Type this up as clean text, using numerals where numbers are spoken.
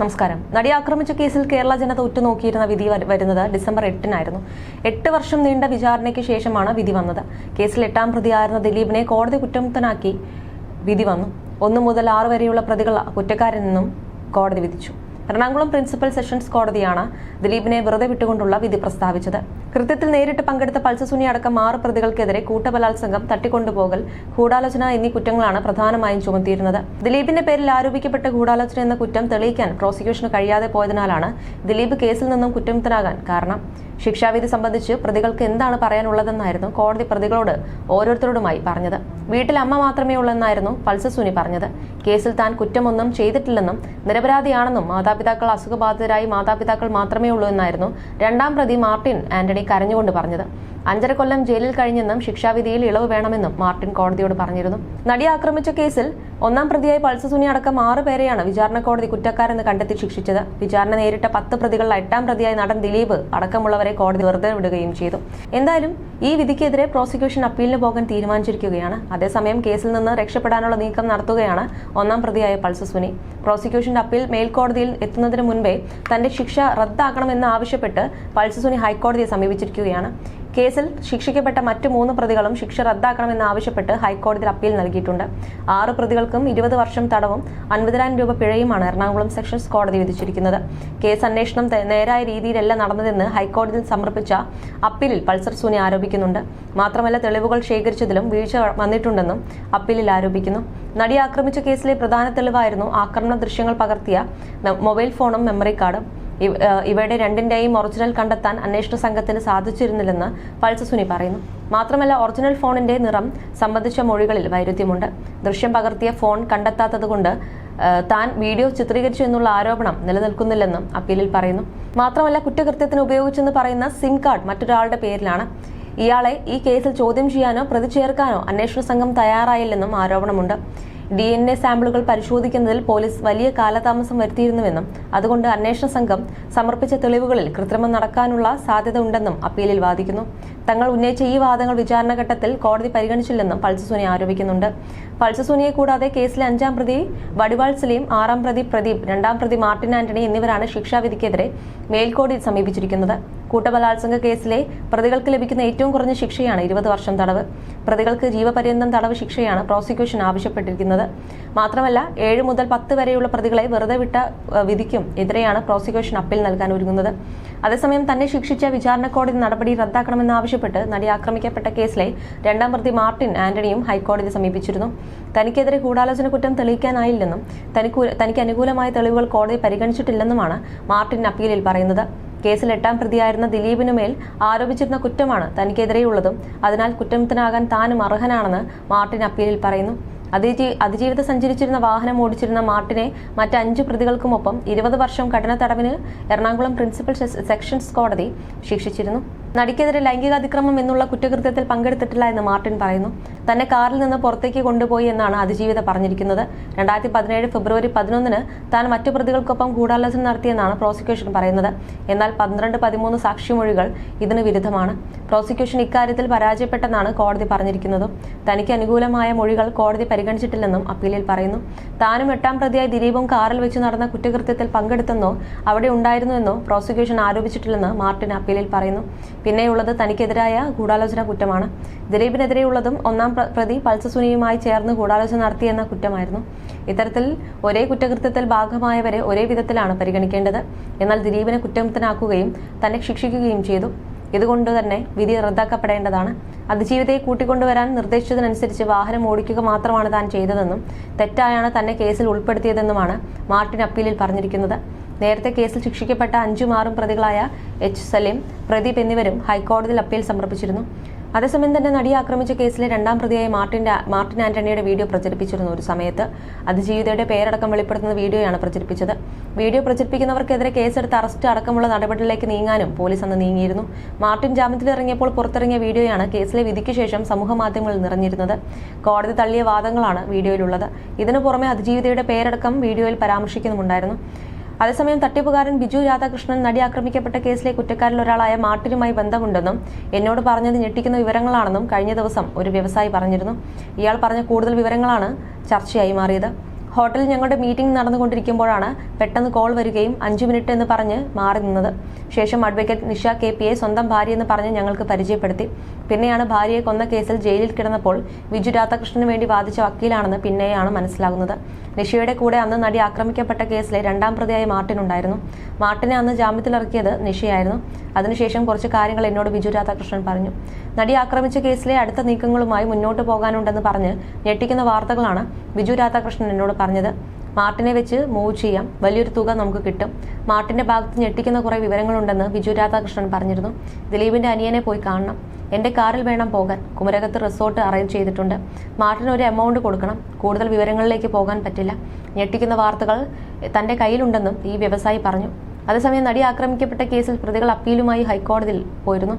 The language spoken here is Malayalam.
നമസ്കാരം. നടിയെ ആക്രമിച്ച കേസിൽ കേരള ജനത ഉറ്റുനോക്കിയിരുന്ന വിധി വരുന്നത് ഡിസംബർ 8-നായിരുന്നു. 8 വർഷം നീണ്ട വിചാരണയ്ക്ക് ശേഷമാണ് വിധി വന്നത്. കേസിൽ 8ാം പ്രതിയായിരുന്ന ദിലീപിനെ കോടതി കുറ്റമുക്തനാക്കി വിധി വന്നു. 1 മുതൽ 6 വരെയുള്ള പ്രതികൾ കുറ്റക്കാരെന്നും കോടതി വിധിച്ചു. എറണാകുളം പ്രിൻസിപ്പൽ സെഷൻസ് കോടതിയാണ് ദിലീപിനെ വെറുതെ വിട്ടുകൊണ്ടുള്ള വിധി പ്രസ്താവിച്ചത്. കൃത്യത്തിൽ നേരിട്ട് പങ്കെടുത്ത പൾസസുനി അടക്കം 6 പ്രതികൾക്കെതിരെ കൂട്ടബലാത്സംഗം, തട്ടിക്കൊണ്ടുപോകൽ, ഗൂഢാലോചന എന്നീ കുറ്റങ്ങളാണ് പ്രധാനമായും ചുമത്തിയിരുന്നത്. ദിലീപിന്റെ പേരിൽ ആരോപിക്കപ്പെട്ട ഗൂഢാലോചന എന്ന കുറ്റം തെളിയിക്കാൻ പ്രോസിക്യൂഷന് കഴിയാതെ പോയതിനാലാണ് ദിലീപ് കേസിൽ നിന്നും കുറ്റമുക്തനാകാൻ കാരണം. ശിക്ഷാവിധി സംബന്ധിച്ച് പ്രതികൾക്ക് എന്താണ് പറയാനുള്ളതെന്നായിരുന്നു കോടതി പ്രതികളോട് ഓരോരുത്തരോടുമായി പറഞ്ഞത്. വീട്ടിൽ അമ്മ മാത്രമേ ഉള്ളെന്നായിരുന്നു പൾസസുനി പറഞ്ഞത്. കേസിൽ താൻ കുറ്റമൊന്നും ചെയ്തിട്ടില്ലെന്നും നിരപരാധിയാണെന്നും മാതാപിതാക്കൾ അസുഖബാധിതരായി മാതാപിതാക്കൾ മാത്രമേ ഉള്ളൂ എന്നായിരുന്നു 2ാം പ്രതി മാർട്ടിൻ ആന്റണി കരഞ്ഞുകൊണ്ട് പറഞ്ഞത്. 5.5 കൊല്ലം ജയിലിൽ കഴിഞ്ഞെന്നും ശിക്ഷാവിധിയിൽ ഇളവ് വേണമെന്നും മാർട്ടിൻ കോടതിയോട് പറഞ്ഞിരുന്നു. നടിയെ ആക്രമിച്ച കേസിൽ 1ാം പ്രതിയായി പൾസസുനി അടക്കം 6 പേരെയാണ് വിചാരണ കോടതി കുറ്റക്കാരെന്ന് കണ്ടെത്തി ശിക്ഷിച്ചത്. വിചാരണ നേരിട്ട 10 പ്രതികളിൽ 8ാം പ്രതിയായി നടൻ ദിലീപ് അടക്കമുള്ളവരെ കോടതി വെറുതെ വിടുകയും ചെയ്തു. എന്തായാലും ഈ വിധിക്കെതിരെ പ്രോസിക്യൂഷൻ അപ്പീലിന് പോകാൻ തീരുമാനിച്ചിരിക്കുകയാണ്. അതേസമയം കേസിൽ നിന്ന് രക്ഷപ്പെടാനുള്ള നീക്കം നടത്തുകയാണ് 1ാം പ്രതിയായ പൾസസുനി. പ്രോസിക്യൂഷന്റെ അപ്പീൽ മേൽക്കോടതിയിൽ എത്തുന്നതിന് മുൻപേ തന്റെ ശിക്ഷ റദ്ദാക്കണമെന്ന് ആവശ്യപ്പെട്ട് പൾസസുനി ഹൈക്കോടതിയെ സമീപിച്ചിരിക്കുകയാണ്. കേസിൽ ശിക്ഷിക്കപ്പെട്ട മറ്റു 3 പ്രതികളും ശിക്ഷ റദ്ദാക്കണമെന്ന് ആവശ്യപ്പെട്ട് ഹൈക്കോടതിയിൽ അപ്പീൽ നൽകിയിട്ടുണ്ട്. 6 പ്രതികൾക്കും 20 വർഷം തടവും 50,000 രൂപ പിഴയുമാണ് എറണാകുളം സെഷൻസ് കോടതി വിധിച്ചിരിക്കുന്നത്. കേസ് അന്വേഷണം നേരായ രീതിയിലല്ല നടന്നതെന്ന് ഹൈക്കോടതിയിൽ സമർപ്പിച്ച അപ്പീലിൽ പൾസസുനി ആരോപിക്കുന്നുണ്ട്. മാത്രമല്ല, തെളിവുകൾ ശേഖരിച്ചതിലും വീഴ്ച വന്നിട്ടുണ്ടെന്നും അപ്പീലിൽ ആരോപിക്കുന്നു. നടിയെ ആക്രമിച്ച കേസിലെ പ്രധാന തെളിവായിരുന്നു ആക്രമണ ദൃശ്യങ്ങൾ പകർത്തിയ മൊബൈൽ ഫോണും മെമ്മറി കാർഡും. ഇവയുടെ രണ്ടിന്റെയും ഒറിജിനൽ കണ്ടെത്താൻ അന്വേഷണ സംഘത്തിന് സാധിച്ചിരുന്നില്ലെന്ന് പൾസസുനി പറയുന്നു. മാത്രമല്ല, ഒറിജിനൽ ഫോണിന്റെ നിറം സംബന്ധിച്ച മൊഴികളിൽ വൈരുദ്ധ്യമുണ്ട്. ദൃശ്യം പകർത്തിയ ഫോൺ കണ്ടെത്താത്തതുകൊണ്ട് താൻ വീഡിയോ ചിത്രീകരിച്ചു എന്നുള്ള ആരോപണം നിലനിൽക്കുന്നില്ലെന്നും അപ്പീലിൽ പറയുന്നു. മാത്രമല്ല, കുറ്റകൃത്യത്തിന് ഉപയോഗിച്ചെന്ന് പറയുന്ന സിം കാർഡ് മറ്റൊരാളുടെ പേരിലാണ്. ഇയാളെ ഈ കേസിൽ ചോദ്യം ചെയ്യാനോ പ്രതി ചേർക്കാനോ അന്വേഷണ സംഘം തയ്യാറായില്ലെന്നും ആരോപണമുണ്ട്. DNA സാമ്പിളുകൾ പരിശോധിക്കുന്നതിൽ പോലീസ് വലിയ കാലതാമസം വരുത്തിയിരുന്നുവെന്നും അതുകൊണ്ട് അന്വേഷണ സംഘം സമർപ്പിച്ച തെളിവുകളിൽ കൃത്രിമം നടക്കാനുള്ള സാധ്യത ഉണ്ടെന്നും അപ്പീലിൽ വാദിക്കുന്നു. തങ്ങൾ ഉന്നയിച്ച ഈ വാദങ്ങൾ വിചാരണഘട്ടത്തിൽ കോടതി പരിഗണിച്ചില്ലെന്നും പൾസസുനി ആരോപിക്കുന്നുണ്ട്. പൾസസുനിയെ കൂടാതെ കേസിലെ 5ാം പ്രതി വടിവാൾ സലീം, 6ാം പ്രതി പ്രദീപ്, 2ാം പ്രതി മാർട്ടിൻ ആന്റണി എന്നിവരാണ് ശിക്ഷാവിധിക്കെതിരെ മേൽക്കോടതി സമീപിച്ചിരിക്കുന്നത്. കൂട്ടബലാത്സംഗ കേസിലെ പ്രതികൾക്ക് ലഭിക്കുന്ന ഏറ്റവും കുറഞ്ഞ ശിക്ഷയാണ് 20 വർഷം തടവ്. പ്രതികൾക്ക് ജീവപര്യന്തം തടവ് ശിക്ഷയാണ് പ്രോസിക്യൂഷൻ ആവശ്യപ്പെട്ടിരിക്കുന്നത്. മാത്രമല്ല, 7 മുതൽ 10 വരെയുള്ള പ്രതികളെ വെറുതെ വിട്ട വിധിക്കും എതിരെയാണ് പ്രോസിക്യൂഷൻ അപ്പീൽ നൽകാൻ ഒരുങ്ങുന്നത്. അതേസമയം തന്നെ ശിക്ഷിച്ച വിചാരണ കോടതി നടപടി റദ്ദാക്കണമെന്നാവശ്യപ്പെട്ട് നടി ആക്രമിക്കപ്പെട്ട കേസിലെ 2ാം പ്രതി മാർട്ടിൻ ആന്റണിയും ഹൈക്കോടതി സമീപിച്ചിരുന്നു. തനിക്കെതിരെ ഗൂഢാലോചന കുറ്റം തെളിയിക്കാനായില്ലെന്നും തനിക്ക് അനുകൂലമായ തെളിവുകൾ കോടതി പരിഗണിച്ചിട്ടില്ലെന്നുമാണ് മാർട്ടിൻ അപ്പീലിൽ പറയുന്നത്. കേസിൽ 8ാം പ്രതിയായിരുന്ന ദിലീപിനുമേൽ ആരോപിച്ചിരുന്ന കുറ്റമാണ് തനിക്കെതിരെയുള്ളതും അതിനാൽ കുറ്റമുക്തനാകാൻ താനും അർഹനാണെന്ന് മാർട്ടിൻ അപ്പീലിൽ പറയുന്നു. അതിജീവിത സഞ്ചരിച്ചിരുന്ന വാഹനം ഓടിച്ചിരുന്ന മാർട്ടിനെ മറ്റ് 5 പ്രതികൾക്കുമൊപ്പം 20 വർഷം കഠിന തടവിന് എറണാകുളം പ്രിൻസിപ്പൽ സെഷൻസ് കോടതി ശിക്ഷിച്ചിരുന്നു. നടിക്കെതിരെ ലൈംഗികാതിക്രമം എന്നുള്ള കുറ്റകൃത്യത്തിൽ പങ്കെടുത്തിട്ടില്ല എന്ന് മാർട്ടിൻ പറയുന്നു. തന്നെ കാറിൽ നിന്ന് പുറത്തേക്ക് കൊണ്ടുപോയി എന്നാണ് അതിജീവിത പറഞ്ഞിരിക്കുന്നത്. 2017 ഫെബ്രുവരി 11-ന് താൻ മറ്റു പ്രതികൾക്കൊപ്പം ഗൂഢാലോചന നടത്തിയെന്നാണ് പ്രോസിക്യൂഷൻ പറയുന്നത്. എന്നാൽ 12-13 സാക്ഷിമൊഴികൾ ഇതിന് വിരുദ്ധമാണ്. പ്രോസിക്യൂഷൻ ഇക്കാര്യത്തിൽ പരാജയപ്പെട്ടെന്നാണ് കോടതി പറഞ്ഞിരിക്കുന്നത്. തനിക്ക് അനുകൂലമായ മൊഴികൾ കോടതി പരിഗണിച്ചിട്ടില്ലെന്നും അപ്പീലിൽ പറയുന്നു. താനും 8ാം പ്രതിയായി ദിലീപും കാറിൽ വെച്ച് നടന്ന കുറ്റകൃത്യത്തിൽ പങ്കെടുത്തെന്നോ അവിടെ ഉണ്ടായിരുന്നുവെന്നോ പ്രോസിക്യൂഷൻ ആരോപിച്ചിട്ടില്ലെന്ന് മാർട്ടിൻ അപ്പീലിൽ പറയുന്നു. പിന്നെയുള്ളത് തനിക്കെതിരായ ഗൂഢാലോചന കുറ്റമാണ്. ദിലീപിനെതിരെയുള്ളതും 1ാം പ്രതി പൾസസുനിയുമായി ചേർന്ന് ഗൂഢാലോചന നടത്തിയെന്ന കുറ്റമായിരുന്നു. ഇത്തരത്തിൽ ഒരേ കുറ്റകൃത്യത്തിൽ ഭാഗമായവരെ ഒരേ വിധത്തിലാണ് പരിഗണിക്കേണ്ടത്. എന്നാൽ ദിലീപിനെ കുറ്റമുക്തനാക്കുകയും തന്നെ ശിക്ഷിക്കുകയും ചെയ്തു. ഇതുകൊണ്ട് തന്നെ വിധി റദ്ദാക്കപ്പെടേണ്ടതാണ്. അതിജീവിതയെ കൂട്ടിക്കൊണ്ടുവരാൻ നിർദ്ദേശിച്ചതിനനുസരിച്ച് വാഹനം ഓടിക്കുക മാത്രമാണ് താൻ ചെയ്തതെന്നും തെറ്റായാണ് തന്നെ കേസിൽ ഉൾപ്പെടുത്തിയതെന്നുമാണ് മാർട്ടിൻ അപ്പീലിൽ പറഞ്ഞിരിക്കുന്നത്. നേരത്തെ കേസിൽ ശിക്ഷിക്കപ്പെട്ട 5ഉം 6ഉം പ്രതികളായ H. സലീം, പ്രദീപ് എന്നിവരും ഹൈക്കോടതിയിൽ അപ്പീൽ സമർപ്പിച്ചിരുന്നു. അതേസമയം തന്നെ നടിയെ ആക്രമിച്ച കേസിലെ 2ാം പ്രതിയായ മാർട്ടിൻ ആന്റണിയുടെ വീഡിയോ പ്രചരിപ്പിച്ചിരുന്നു. ഒരു സമയത്ത് അതിജീവിതയുടെ പേരടക്കം വെളിപ്പെടുത്തുന്ന വീഡിയോയാണ് പ്രചരിപ്പിച്ചത്. വീഡിയോ പ്രചരിപ്പിക്കുന്നവർക്കെതിരെ കേസെടുത്ത് അറസ്റ്റ് അടക്കമുള്ള നടപടികളിലേക്ക് നീങ്ങാനും പോലീസ് അന്ന് നീങ്ങിയിരുന്നു. മാർട്ടിൻ ജാമ്യത്തിലിറങ്ങിയപ്പോൾ പുറത്തിറങ്ങിയ വീഡിയോയാണ് കേസിലെ വിധിക്ക് ശേഷം സമൂഹമാധ്യമങ്ങളിൽ നിറഞ്ഞിരുന്നത്. കോടതി തള്ളിയ വാദങ്ങളാണ് വീഡിയോയിലുള്ളത്. ഇതിനു പുറമെ അതിജീവിതയുടെ പേരടക്കം വീഡിയോയിൽ പരാമർശിക്കുന്നുമുണ്ടായിരുന്നു. അതേസമയം തട്ടിപ്പുകാരൻ ബിജു രാധാകൃഷ്ണൻ നടി ആക്രമിക്കപ്പെട്ട കേസിലെ കുറ്റക്കാരിൽ ഒരാളായ മാർട്ടിനുമായി ബന്ധമുണ്ടെന്നും എന്നോട് പറഞ്ഞത് ഞെട്ടിക്കുന്ന വിവരങ്ങളാണെന്നും കഴിഞ്ഞ ദിവസം ഒരു വ്യവസായി പറഞ്ഞിരുന്നു. ഇയാൾ പറഞ്ഞ കൂടുതൽ വിവരങ്ങളാണ് ചർച്ചയായി മാറിയത്. ഹോട്ടലിൽ ഞങ്ങളുടെ മീറ്റിംഗ് നടന്നുകൊണ്ടിരിക്കുമ്പോഴാണ് പെട്ടെന്ന് കോൾ വരികയും 5 മിനിറ്റ് എന്ന് പറഞ്ഞ് മാറി നിന്നത്. ശേഷം അഡ്വക്കേറ്റ് നിഷ KP സ്വന്തം ഭാര്യ എന്ന് പറഞ്ഞ് ഞങ്ങൾക്ക് പരിചയപ്പെടുത്തി. പിന്നെയാണ് ഭാര്യയെ കൊന്ന കേസിൽ ജയിലിൽ കിടന്നപ്പോൾ വിജു രാധാകൃഷ്ണന് വേണ്ടി വാദിച്ച വക്കീലാണെന്ന് പിന്നെയാണ് മനസ്സിലാകുന്നത്. നിഷയുടെ കൂടെ അന്ന് നടി ആക്രമിക്കപ്പെട്ട കേസിലെ 2ാം പ്രതിയായ മാർട്ടിൻ ഉണ്ടായിരുന്നു. മാർട്ടിനെ അന്ന് ജാമ്യത്തിലിറക്കിയത് നിഷയായിരുന്നു. അതിനുശേഷം കുറച്ച് കാര്യങ്ങൾ എന്നോട് വിജു രാധാകൃഷ്ണൻ പറഞ്ഞു. നടി ആക്രമിച്ച കേസിലെ അടുത്ത നീക്കങ്ങളുമായി മുന്നോട്ട് പോകാനുണ്ടെന്ന് പറഞ്ഞ് ഞെട്ടിക്കുന്ന വാർത്തകളാണ് വിജു രാധാകൃഷ്ണൻ എന്നോട് പറഞ്ഞത്. മാർട്ടിനെ വെച്ച് മൂവ് ചെയ്യാം, വലിയൊരു തുക നമുക്ക് കിട്ടും. മാർട്ടിന്റെ ഭാഗത്ത് ഞെട്ടിക്കുന്ന കുറെ വിവരങ്ങളുണ്ടെന്ന് വിജു രാധാകൃഷ്ണൻ പറഞ്ഞിരുന്നു. ദിലീപിന്റെ അനിയനെ പോയി കാണണം, എന്റെ കാറിൽ വേണം പോകാൻ, കുമരകത്ത് റിസോർട്ട് അറേഞ്ച് ചെയ്തിട്ടുണ്ട്, മാർട്ടിന് ഒരു എമൗണ്ട് കൊടുക്കണം, കൂടുതൽ വിവരങ്ങളിലേക്ക് പോകാൻ പറ്റില്ല. ഞെട്ടിക്കുന്ന വാർത്തകൾ തന്റെ കയ്യിലുണ്ടെന്നും ഈ വ്യവസായി പറഞ്ഞു. അതേസമയം നടി ആക്രമിക്കപ്പെട്ട കേസിൽ പ്രതികൾ അപ്പീലുമായി ഹൈക്കോടതിയിൽ പോയിരുന്നു.